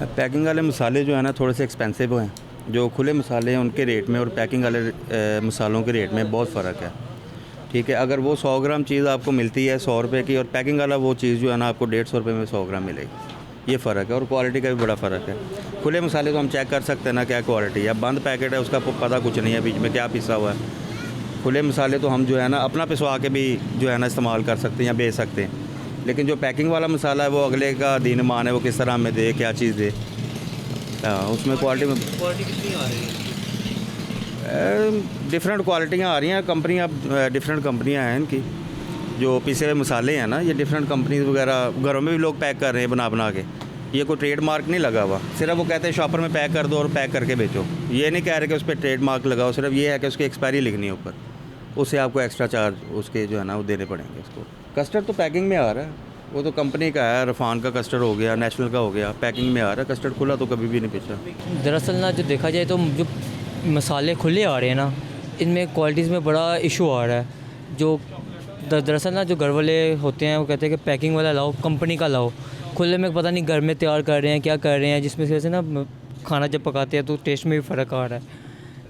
Packing वाले मसाले जो है ना थोड़े से एक्सपेंसिव हैं। जो खुले मसाले हैं उनके रेट में और पैकिंग वाले मसालों के रेट में बहुत फ़र्क है। ठीक है, अगर वो 100 ग्राम चीज़ आपको मिलती है 100 रुपये की और पैकिंग वाला वो चीज़ जो है ना आपको 150 रुपये में 100 ग्राम मिलेगी। ये फ़र्क है और क्वालिटी का भी बड़ा फ़र्क है। खुले मसाले तो हम चेक कर सकते हैं ना क्या क्वालिटी है। बंद पैकेट है उसका पता कुछ नहीं है बीच में क्या पिसा हुआ है। खुले मसाले तो हम जो है ना अपना पिसवा के भी जो है ना इस्तेमाल कर सकते हैं या बेच सकते हैं। लेकिन जो पैकिंग वाला मसाला है वो अगले का दीन मान है, वो किस तरह हमें दे, क्या चीज़ दे। उसमें क्वालिटी कितनी आ रही है? डिफरेंट क्वालिटियाँ आ रही हैं। कंपनियाँ डिफरेंट कंपनियाँ हैं इनकी। जो पिसे हुए मसाले हैं ना ये डिफरेंट कंपनीज वगैरह घरों में भी लोग पैक कर रहे हैं बना के। ये कोई ट्रेडमार्क नहीं लगा हुआ, सिर्फ वो कहते हैं शॉपर में पैक कर दो और पैक करके बेचो। ये नहीं कह रहे कि उस पर ट्रेडमार्क लगाओ, सिर्फ ये है कि उसकी एक्सपायरी लिखनी है ऊपर, उससे आपको एक्स्ट्रा चार्ज उसके जो है ना वो देने पड़ेंगे उसको। कस्टर्ड तो पैकिंग में आ रहा है, वो तो कंपनी का है। रफान का कस्टर्ड हो गया, नेशनल का हो गया, पैकिंग में आ रहा है। कस्टर्ड खुला तो कभी भी नहीं बेचा। दरअसल ना जो देखा जाए तो जो मसाले खुले आ रहे हैं ना इनमें क्वालिटीज़ में बड़ा इशू आ रहा है। जो दरअसल ना जो घर वाले होते हैं वो कहते हैं कि पैकिंग वाला लाओ, कंपनी का लाओ। खुले में पता नहीं घर में तैयार कर रहे हैं क्या कर रहे हैं, जिसमें से ना खाना जब पकाते हैं तो टेस्ट में भी फ़र्क आ रहा है,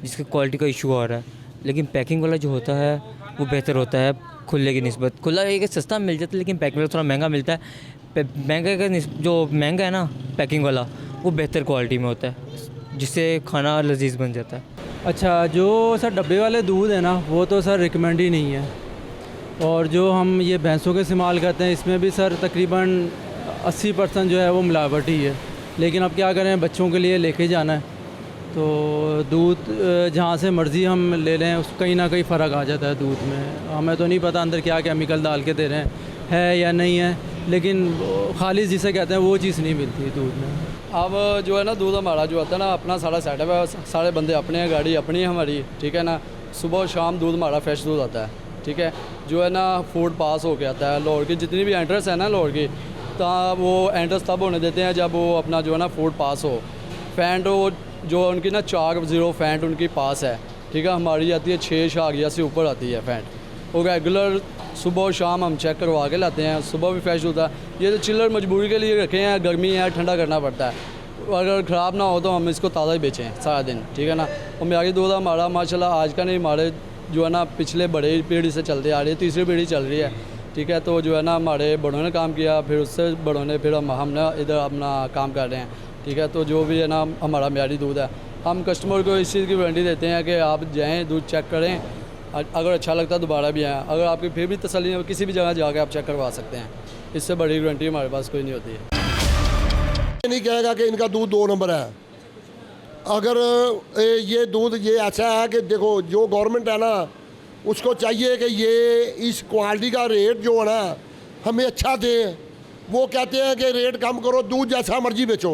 जिसकी क्वालिटी का इशू आ रहा है। लेकिन पैकिंग वाला जो होता है वो बेहतर होता है खुले की निस्बत। खुला एक सस्ता मिल जाता है लेकिन पैकिंग वाला थोड़ा महंगा मिलता है। महंगा का जो महंगा है ना पैकिंग वाला वो बेहतर क्वालिटी में होता है, जिससे खाना लजीज बन जाता है। अच्छा, जो सर डब्बे वाले दूध है ना वो तो सर रिकमेंड ही नहीं है। और जो हम ये भैंसों के इस्तेमाल करते हैं इसमें भी सर तकरीबन 80% जो है वो मिलावट ही है। लेकिन अब क्या करें, बच्चों के लिए लेके जाना है तो दूध जहाँ से मर्ज़ी हम ले लें उस कहीं ना कहीं फ़र्क आ जाता है दूध में। हमें तो नहीं पता अंदर क्या केमिकल डाल के दे रहे हैं है या नहीं है, लेकिन खालिश जिसे कहते हैं वो चीज़ नहीं मिलती दूध में। अब जो है ना दूध हमारा जो होता है ना अपना सारा सेटअप है, सारे बंदे अपने हैं, गाड़ी अपनी है हमारी, ठीक है ना। सुबह और शाम दूध हमारा फ्रेश दूध आता है, ठीक है। जो है ना फूड पास होके आता है लाहौर की जितनी भी एंट्रेंस है ना लाहौर की, तो वो एंट्रेंस तब होने देते हैं जब वो अपना जो है ना फूड पास हो। फैंट वो जो उनकी ना 4-0 फैंट उनकी पास है, ठीक है। हमारी आती है 6 शागिया से ऊपर आती है फैंट। वो रेगुलर सुबह और शाम हम चेक करवा के लाते हैं, सुबह भी फ्रेश होता है। ये तो चिल्लर मजबूरी के लिए रखे हैं, गर्मी है ठंडा करना पड़ता है। अगर ख़राब ना हो तो हम इसको ताज़ा ही बेचें सारा दिन, ठीक है ना। और म्यारी दूध हमारा माशाल्लाह आज का नहीं, हमारे जो है ना पिछले बड़े पीढ़ी से चलते आ रही है, तीसरी पीढ़ी चल रही है, ठीक है। तो जो है ना हमारे बड़ों ने काम किया, फिर उससे बड़ों ने, फिर हमने इधर अपना काम कर रहे हैं, ठीक है। तो जो भी है ना हमारा म्यारी दूध है, हम कस्टमर को इस चीज़ की वारंटी देते हैं कि आप जाएँ दूध चेक करें, अगर अच्छा लगता है दोबारा भी आएँ। अगर आपकी फिर भी तसल्ली है किसी भी जगह जाके आप चेक करवा सकते हैं, इससे बड़ी गारंटी हमारे पास कोई नहीं होती है। नहीं कहेगा कि इनका दूध 2 नंबर है। अगर ये दूध ये ऐसा है कि देखो जो गवर्नमेंट है ना उसको चाहिए कि ये इस क्वालिटी का रेट जो है ना हमें अच्छा दे। वो कहते हैं कि रेट कम करो, दूध जैसा मर्जी बेचो।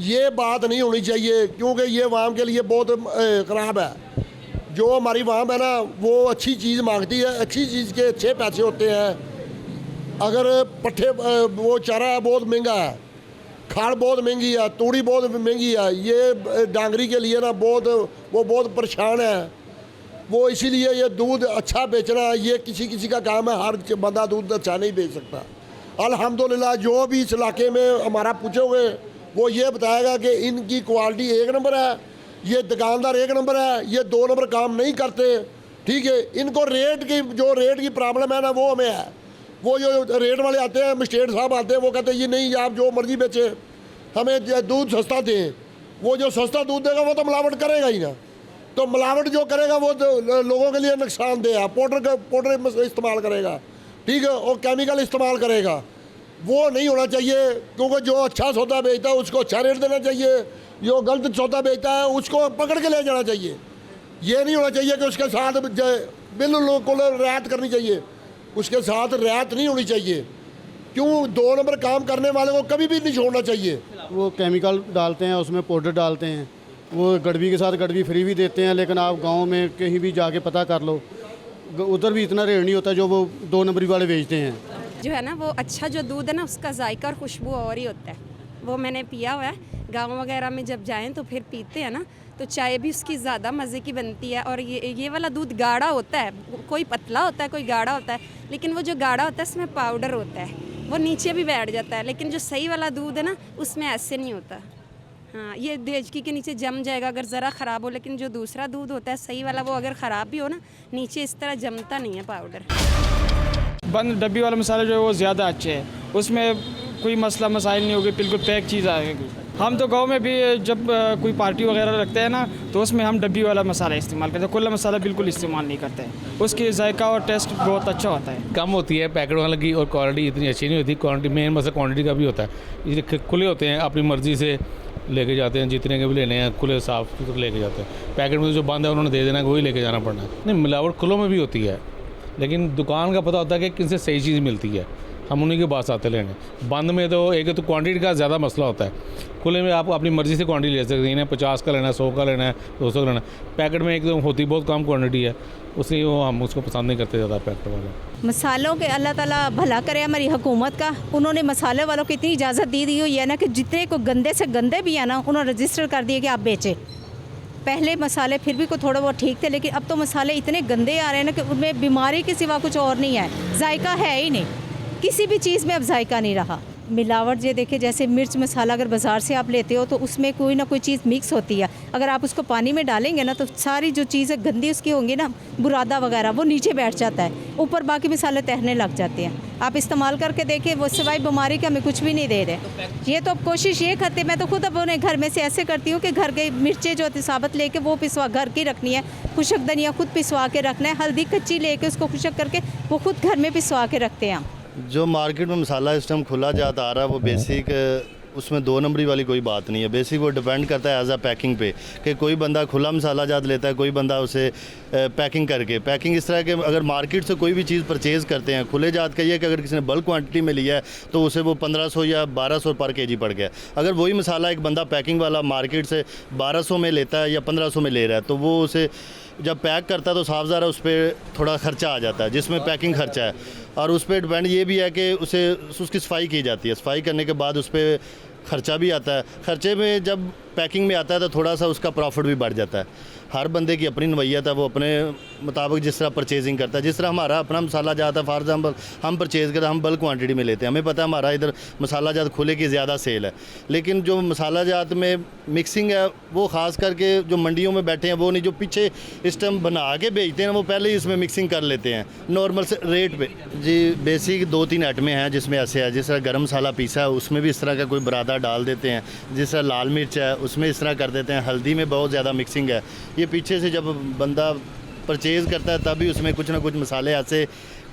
ये बात नहीं होनी चाहिए क्योंकि ये वाम के लिए बहुत ख़राब है। जो हमारी वाम है ना वो अच्छी चीज़ मांगती है, अच्छी चीज़ के अच्छे पैसे होते हैं। अगर पट्ठे वो चारा बहुत महंगा है, खाद बहुत महंगी है, तूड़ी बहुत महंगी है, ये डांगरी के लिए ना बहुत परेशान है वो। इसीलिए ये दूध अच्छा बेचना ये किसी का काम है, हर बंदा दूध अच्छा नहीं बेच सकता। अल्हम्दुलिल्लाह जो भी इस इलाके में हमारा पूछोगे वो ये बताएगा कि इनकी क्वालिटी 1 नंबर है, ये दुकानदार 1 नंबर है, ये 2 नंबर काम नहीं करते, ठीक है। इनको रेट की प्रॉब्लम है ना वो हमें है। वो जो रेट वाले आते हैं, मजिस्ट्रेट साहब आते हैं, वो कहते हैं ये नहीं आप जो मर्जी बेचे, हमें दूध सस्ता दें। वो जो सस्ता दूध देगा वो तो मिलावट करेगा ही ना। तो मिलावट जो करेगा वो तो लोगों के लिए नुकसानदेह है। पाउडर इस्तेमाल करेगा, ठीक है, और केमिकल इस्तेमाल करेगा। वो नहीं होना चाहिए क्योंकि जो अच्छा सौदा बेचता है उसको अच्छा रेट देना चाहिए, जो गलत सौदा बेचता है उसको पकड़ के ले जाना चाहिए। ये नहीं होना चाहिए कि उसके साथ बिल्कुल रियायत करनी चाहिए, उसके साथ रियायत नहीं होनी चाहिए। क्यों 2 नंबर काम करने वाले को कभी भी नहीं छोड़ना चाहिए। वो केमिकल डालते हैं, उसमें पाउडर डालते हैं, वो गड़बी के साथ गड़बी फ्री भी देते हैं। लेकिन आप गांव में कहीं भी जाके पता कर लो, उधर भी इतना रेट नहीं होता जो वो 2 नंबरी वाले बेचते हैं। जो है ना वो अच्छा जो दूध है ना उसका जायका और खुशबू और ही होता है। वो मैंने पिया हुआ है, गाँव वगैरह में जब जाएँ तो फिर पीते हैं ना तो चाय भी उसकी ज़्यादा मज़े की बनती है। और ये वाला दूध गाढ़ा होता है, कोई पतला होता है कोई गाढ़ा होता है, लेकिन वो जो गाढ़ा होता है उसमें पाउडर होता है, वो नीचे भी बैठ जाता है। लेकिन जो सही वाला दूध है ना उसमें ऐसे नहीं होता। हाँ, ये देचकी के नीचे जम जाएगा अगर ज़रा ख़राब हो, लेकिन जो दूसरा दूध होता है सही वाला, वो अगर ख़राब भी हो ना, नीचे इस तरह जमता नहीं है पाउडर। बंद डब्बी वाला मसाला जो है वो ज़्यादा अच्छे है, उसमें कोई मसला मसाइल नहीं होगी, बिल्कुल पैक चीज़ आएगी। हम तो गांव में भी जब कोई पार्टी वगैरह रखते हैं ना, तो उसमें हम डब्बी वाला मसाला इस्तेमाल करते हैं, खुला मसाला बिल्कुल इस्तेमाल नहीं करते हैं। उसकी जायका और टेस्ट बहुत अच्छा होता है। कम होती है पैकेट वाले की, और क्वालिटी इतनी अच्छी नहीं होती। क्वालिटी मेन मसला क्वांटिटी का भी होता है। ये खुले होते हैं, अपनी मर्ज़ी से लेके जाते हैं, जितने के भी लेने हैं खुले साफ सुथरे लेके जाते हैं। पैकेट में जो बंद है उन्होंने दे देना है, वही लेके जाना पड़ना है। नहीं, मिलावट खुलों में भी होती है, लेकिन दुकान का पता होता है कि किनसे सही चीज़ मिलती है, हम उन्हीं के पास आते लेने। बंद में तो एक तो क्वांटिटी का ज़्यादा मसला होता है। खुले में आप अपनी मर्ज़ी से क्वांटिटी ले सकते हैं, 50 का लेना है, 100 का लेना है, 200 का लेना है। पैकेट में एकदम होती बहुत कम क्वांटिटी है, उसलिए वो हम उसको पसंद नहीं करते ज़्यादा पैकेट वाला। मसालों के अल्लाह ताला भला करे हमारी हुकूमत का। उन्होंने मसाले वालों को इतनी इजाज़त दी हुई है ना कि जितने को गंदे से गंदे भी है ना, उन्होंने रजिस्टर कर दिए कि आप बेचें। पहले मसाले फिर भी को थोड़ा बहुत ठीक थे, लेकिन अब तो मसाले इतने गंदे आ रहे हैं ना कि उनमें बीमारी के सिवा कुछ और नहीं है, जायका है ही नहीं, किसी भी चीज़ में अब जायका नहीं रहा। मिलावट ये देखिए, जैसे मिर्च मसाला अगर बाज़ार से आप लेते हो तो उसमें कोई ना कोई चीज़ मिक्स होती है। अगर आप उसको पानी में डालेंगे ना, तो सारी जो चीज़ें गंदी उसकी होंगी ना, बुरादा वगैरह, वो नीचे बैठ जाता है, ऊपर बाकी मसाले तैरने लग जाते हैं। आप इस्तेमाल करके देखें, वो सिवाय बीमारी का हमें कुछ भी नहीं दे रहे। ये तो अब कोशिश ये करते, मैं तो खुद अपने घर में से ऐसे करती हूँ कि घर के मिर्चें जो होती साबत लेके वो पिसवा घर की रखनी है, खुशक धनिया खुद पिसवा के रखना है, हल्दी कच्ची लेके उसको खुशक करके वो खुद घर में पिसवा के रखते हैं हम। जो मार्केट में मसाला इस टाइम खुला जाता आ रहा है वो बेसिक, उसमें 2 नंबरी वाली कोई बात नहीं है। बेसिक वो डिपेंड करता है एज आ पैकिंग पे, कि कोई बंदा खुला मसाला जात लेता है, कोई बंदा उसे पैकिंग करके। पैकिंग इस तरह के, अगर मार्केट से कोई भी चीज़ परचेज़ करते हैं, खुले जात का ये है कि अगर किसी ने बल्क क्वांटिटी में लिया है तो उसे वो 1500 या 1200 पर केजी पड़ गया। अगर वही मसाला एक बंदा पैकिंग वाला मार्केट से 1200 में लेता है या 1500 में ले रहा है, तो वो उसे जब पैक करता है तो साफ ज़ाहिर उस पर थोड़ा ख़र्चा आ जाता है, जिसमें पैकिंग ख़र्चा है। और उस पर डिपेंड ये भी है कि उसे उसकी सफाई की जाती है, सफाई करने के बाद उस पर ख़र्चा भी आता है। ख़र्चे में जब पैकिंग में आता है तो थोड़ा सा उसका प्रॉफिट भी बढ़ जाता है। हर बंदे की अपनी नवैयत है, वो अपने मुताबिक जिस तरह परचेजिंग करता है। जिस तरह हमारा अपना मसाला जाता है, फॉर एग्जांपल हम परचेज़ करते हैं, हम बल्क क्वांटिटी में लेते हैं, हमें पता है हमारा इधर मसाला जात खुले की ज़्यादा सेल है। लेकिन जो मसाला जात में मिक्सिंग है, वो ख़ास करके जो मंडियों में बैठे हैं वो नहीं, जो पीछे इस टाइम बना के बेचते हैं वो पहले ही इसमें मिक्सिंग कर लेते हैं नॉर्मल से रेट पे। जी, बेसिक 2-3 आइटमें हैं जिसमें ऐसे है, जिस तरह गर्म मसाला पीसा है उसमें भी इस तरह का कोई बरादा डाल देते हैं, जिस तरह लाल मिर्च है उसमें इस तरह कर देते हैं, हल्दी में बहुत ज़्यादा मिक्सिंग है। ये पीछे से जब बंदा परचेज़ करता है तभी उसमें कुछ ना कुछ मसाले ऐसे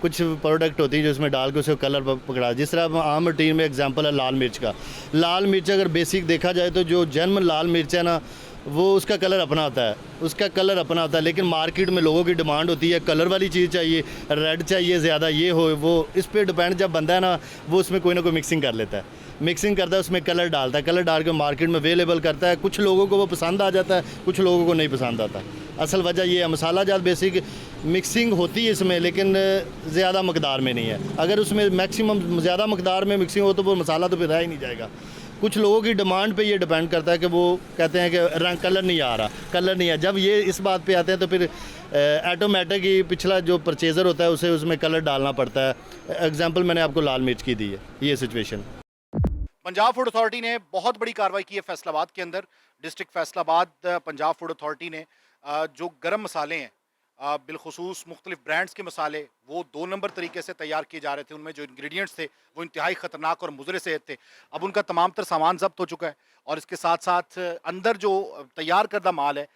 कुछ प्रोडक्ट होती है जो उसमें डाल के उसे कलर पकड़ा। जिस तरह आम रूटीन में एग्जांपल है लाल मिर्च का। लाल मिर्च अगर बेसिक देखा जाए तो जो जन्म लाल मिर्च है ना, वो उसका कलर अपना होता है, उसका कलर अपना होता है। लेकिन मार्केट में लोगों की डिमांड होती है कलर वाली चीज़ चाहिए, रेड चाहिए ज़्यादा, ये हो वो, इस पर डिपेंड जब बंदा है ना, वो उसमें कोई ना कोई मिक्सिंग कर लेता है, मिक्सिंग करता है, उसमें कलर डालता है, कलर डाल के मार्केट में अवेलेबल करता है। कुछ लोगों को वो पसंद आ जाता है, कुछ लोगों को नहीं पसंद आता। असल वजह ये है, मसाला जात बेसिक मिक्सिंग होती है इसमें, लेकिन ज़्यादा मकदार में नहीं है। अगर उसमें मैक्सिमम ज़्यादा मकदार में मिक्सिंग हो तो वो मसाला तो फिर रह ही नहीं जाएगा। कुछ लोगों की डिमांड पे ये डिपेंड करता है कि वो कहते हैं कि रंग कलर नहीं आ रहा, कलर नहीं है। जब ये इस बात पे आते हैं तो फिर ऑटोमेटिक ही पिछला जो परचेज़र होता है उसे उसमें कलर डालना पड़ता है। एग्जांपल मैंने आपको लाल मिर्च की दी है, ये सिचुएशन। पंजाब फूड अथॉरिटी ने बहुत बड़ी कार्रवाई की है फैसलाबाद के अंदर। District Faisalabad Punjab food authority ने जो गर्म मसाले हैं, बिलखुसूस मुख्तलिफ ब्रांड्स के मसाले, वो 2 नंबर तरीके से तैयार किए जा रहे थे, उनमें जो इंग्रेडिएंट्स थे वो इंतहाई ख़तरनाक और मुज़र सेहत थे। अब उनका तमाम तर सामान ज़ब्त हो चुका है और इसके साथ साथ अंदर जो तैयार करदा माल है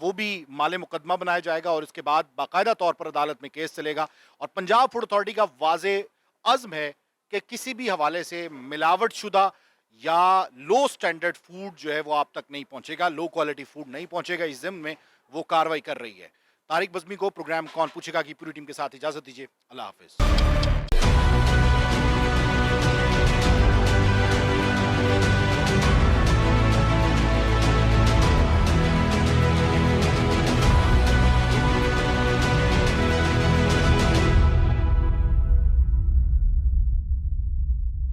वो भी माले मुकदमा बनाया जाएगा और इसके बाद बाकायदा तौर पर अदालत में केस चलेगा। और पंजाब फूड अथॉरिटी का वाज़े अज़्म है कि किसी भी हवाले से मिलावट शुदा या लो स्टैंडर्ड फूड जो है वो आप तक नहीं पहुँचेगा, लो क्वालिटी फूड नहीं पहुँचेगा। इस ज़िम्न में वो कार्रवाई कर रही है। तारिक बज़मी को प्रोग्राम कौन पूछेगा की पूरी टीम के साथ इजाज़त दीजिए। अल्लाह हाफ़िज़।